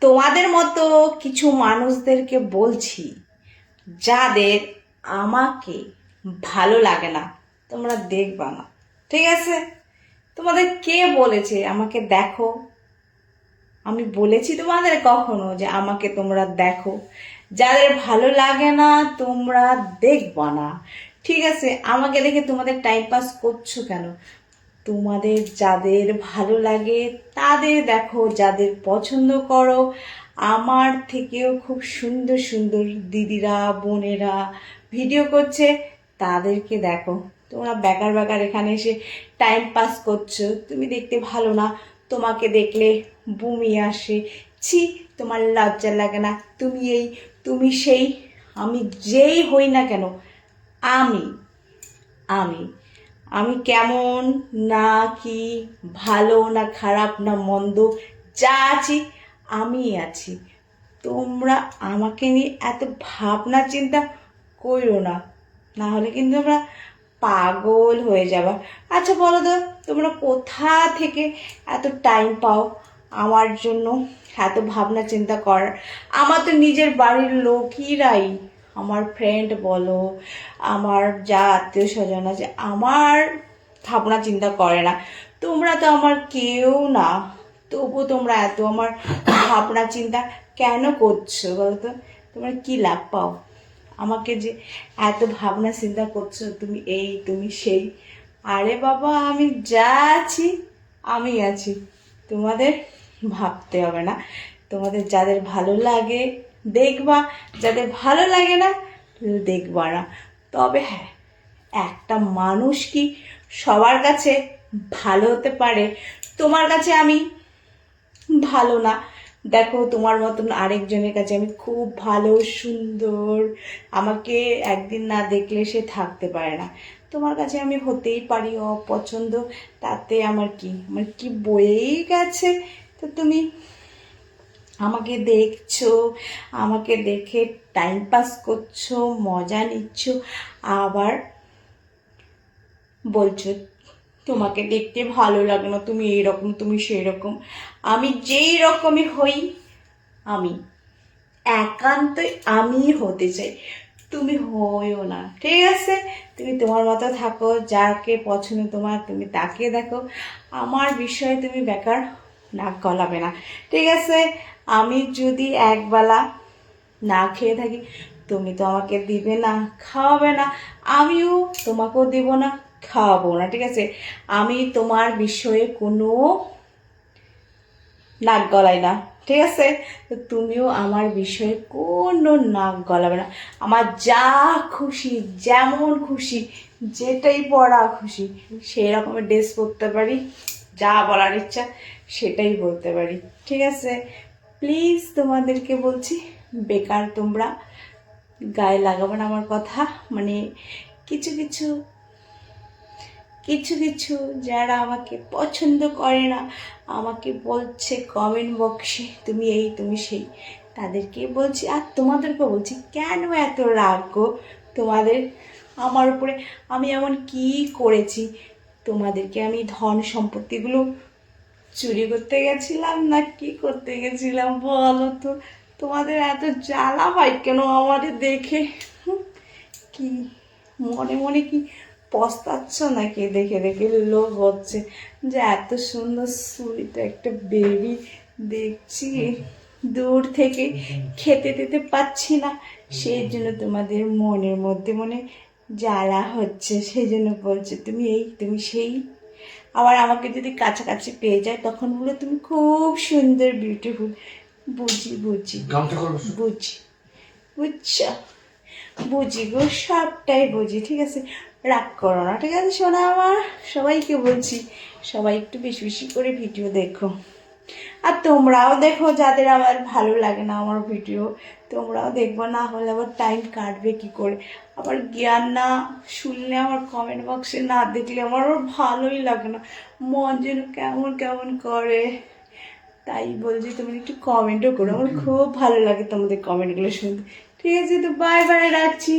তোমাদের মতো কিছু মানুষদেরকে বলছি, যাদের আমাকে ভালো লাগে না, তোমরা দেখবা না, ঠিক আছে? তোমাদের কে বলেছে আমাকে দেখো? আমি বলেছি তোমাদের কখনো যে আমাকে তোমরা দেখো? যাদের ভালো লাগে না তোমরা দেখবা না, ঠিক আছে? আমাকে দেখে তোমাদের টাইম পাস করছো কেন? তোমাদের যাদের ভালো লাগে তাদের দেখো, যাদের পছন্দ করো। আমার থেকেও খুব সুন্দর সুন্দর দিদিরা বোনেরা ভিডিও করছে, তাদেরকে দেখো। তোমরা বেকার বেকার এখানে এসে টাইম পাস করছো। তুমি দেখতে ভালো না, তোমাকে দেখলে বমি আসে। ছি, তোমার লজ্জা লাগে না? তুমি এই, তুমি সেই। আমি যেই হই না কেন, আমি আমি আমি কেমন, না কি ভালো না খারাপ না মন্দ, যা আছি আমি আছি। তোমরা আমাকে নিয়ে এত ভাবনা চিন্তা করো না, না হলে কিন্তু তোমরা পাগল হয়ে যাবা। আচ্ছা বলো তো, তোমরা কোথা থেকে এত টাইম পাও আমার জন্য, এত ভাবনা চিন্তা করার? আমার তো নিজের বাড়ির লোকেরাই, আমার ফ্রেন্ড বলো, আমার যা আত্মীয় স্বজন আছে, আমার ভাবনা চিন্তা করে না। তোমরা তো আমার কেউ না, তবু তোমরা এত আমার ভাবনা চিন্তা কেন করছো বলো তো? তোমরা কি লাভ পাও আমাকে যে এত ভাবনা চিন্তা করছো? তুমি এই, তুমি সেই। আরে বাবা, আমি যা আছি আমি আছি, তোমাদের ভাবতে হবে না। তোমাদের যাদের ভালো লাগে দেখবা, যাদের ভালো লাগে না দেখবা না। তবে হ্যাঁ, একটা মানুষ কি সবার কাছে ভালো হতে পারে? তোমার কাছে আমি ভালো না, দেখো তোমার মতন আরেকজনের কাছে আমি খুব ভালো সুন্দর, আমাকে একদিন না দেখলে সে থাকতে পারে না। তোমার কাছে আমি হতেই পারি অপছন্দ, তাতে আমার কি, আমার কি বয়েই গেছে? তো তুমি আমাকে দেখছো, আমাকে দেখে টাইম পাস করছো, মজা নিচ্ছ, আবার বলছো তোমাকে দেখতে ভালো লাগে না, তুমি এইরকম তুমি সেই রকম। আমি যেই রকমই হই, আমি একান্তই আমি হতে চাই, তুমি হইও না, ঠিক আছে? তুমি তোমার মতো থাকো, যাকে পছন্দ তোমার তুমি তাকে দেখো। আমার বিষয়ে তুমি বেকার নাক গলাবে না, ঠিক আছে? আমি যদি একবেলা না খেয়ে থাকি, তুমি তো আমাকে দিবে না, খাওয়াবে না, আমিও তোমাকেও দেব না, খাওয়াবো না, ঠিক আছে? আমি তোমার বিষয়ে কোনো নাক গলাই না, ঠিক আছে? তো তুমিও আমার বিষয়ে কোনো নাক গলাবে না। আমার যা খুশি, যেমন খুশি, যেটাই পড়া খুশি সেই রকমের ড্রেস পরতে পারি, যা বলার ইচ্ছা সেটাই বলতে পারি, ঠিক আছে? প্লিজ তোমাদেরকে বলছি, বেকার তোমরা গায়ে লাগাবে না আমার কথা। মানে কিছু কিছু কিছু কিছু যারা আমাকে পছন্দ করে না, আমাকে বলছে কমেন্ট বক্সে তুমি এই তুমি সেই, তাদেরকে বলছি আর তোমাদেরকেও বলছি, কেন এত রাগ গো তোমাদের আমার উপরে? আমি এমন কি করেছি? তোমাদেরকে আমি ধন সম্পত্তিগুলো চুরি করতে গেছিলাম না কি করতে গেছিলাম বলো তো? তোমাদের এত জ্বালা হয় কেন আমাদের দেখে? কি মনে মনে কি পস্তাচ্ছ নাকি দেখে দেখে? লোক হচ্ছে যে এত সুন্দর সুইট একটা বেবি দেখছি, দূর থেকে খেতে দিতে পাচ্ছি না, সেই জন্য তোমাদের মনের মধ্যে মনে জ্বালা হচ্ছে, সেই জন্য বলছে তুমি এই তুমি সেই। আবার আমাকে যদি কাছাকাছি পেয়ে যায় তখন বলে তুমি খুব সুন্দর বিউটিফুল। বুঝি বুঝি বুঝি, বুঝছো? বুঝি গো, সবটাই বুঝি, ঠিক আছে? রাগ করো না, ঠিক আছে শোনা আমার? সবাইকে বলছি, সবাই একটু বেশি বেশি করে ভিডিও দেখো, আর তোমরাও দেখো যাদের আবার ভালো লাগে না আমার ভিডিও, তোমরাও দেখবো, না হলে আবার টাইম কাটবে কি করে? আবার জ্ঞান না শুনলে, আমার কমেন্ট বক্সে না দেখলে আমার আবার ভালোই লাগে না, মন যেন কেমন কেমন করে। তাই বলছি তুমি একটু কমেন্টও করো, আমার খুব ভালো লাগে তোমাদের কমেন্টগুলো শুনতে, ঠিক আছে? তো বাই বাই, রাখছি।